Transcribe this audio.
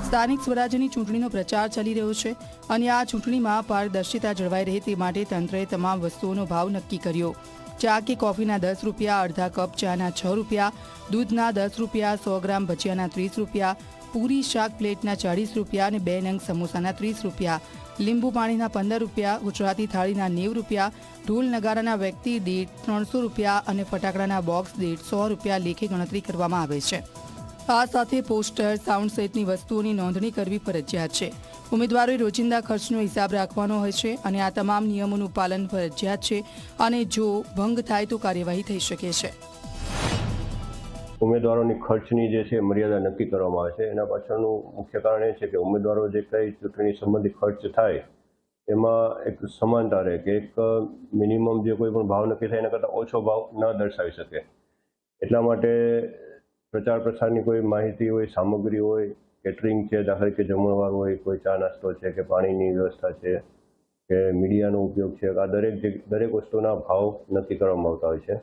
સ્થાનિક સ્વરાજ્યની ચૂંટણીનો પ્રચાર ચાલી રહ્યો છે અને આ ચૂંટણીમાં પારદર્શિતા જળવાઈ રહે તે માટે તંત્રએ તમામ વસ્તુઓનો ભાવ નક્કી કર્યો। ચા કે કોફીના 10 રૂપિયા, અડધા કપ ચાના 6 રૂપિયા, દૂધના 10 રૂપિયા, 100 ગ્રામ ભજીયાના 30 રૂપિયા, પૂરી શાક પ્લેટના 40 રૂપિયા અને 2 નંગ સમોસાના 30 રૂપિયા, લીંબુ પાણીના 15 રૂપિયા, ગુજરાતી થાળીના 90 રૂપિયા, ઢોલ નગારાના વ્યક્તિ દીઠ 300 રૂપિયા અને ફટાકડાના બોક્સ દીઠ 100 રૂપિયા લેખે ગણતરી કરવામાં આવે છે। આ સાથે પોસ્ટર, સાઉન્ડ સહિતની વસ્તુઓની નોંધણી કરવી ફરજિયાત છે। ઉમેદવારોએ રોજિંદા ખર્ચનો હિસાબ રાખવાનો હોય છે અને આ તમામ નિયમોનું પાલન ફરજિયાત છે અને જો ભંગ થાય તો કાર્યવાહી થઈ શકે છે। ઉમેદવારોની ખર્ચની જે છે મર્યાદા નક્કી કરવામાં આવે છે। એના પાછળનું મુખ્ય કારણ એ છે કે ઉમેદવારો જે કંઈ ચૂંટણી સંબંધી ખર્ચ થાય એમાં એક સમાનતા રહે કે એક મિનિમમ જે કોઈ પણ ભાવ નક્કી થાય એના કરતાં ઓછો ભાવ ન દર્શાવી શકે। એટલા માટે પ્રચાર પ્રસારની કોઈ માહિતી હોય, સામગ્રી હોય, કેટરિંગ છે, દાખલા કે જમણવાર હોય, કોઈ ચા નાસ્તો છે કે પાણીની વ્યવસ્થા છે કે મીડિયાનો ઉપયોગ છે, આ દરેક વસ્તુના ભાવ નક્કી કરવામાં આવતા હોય છે।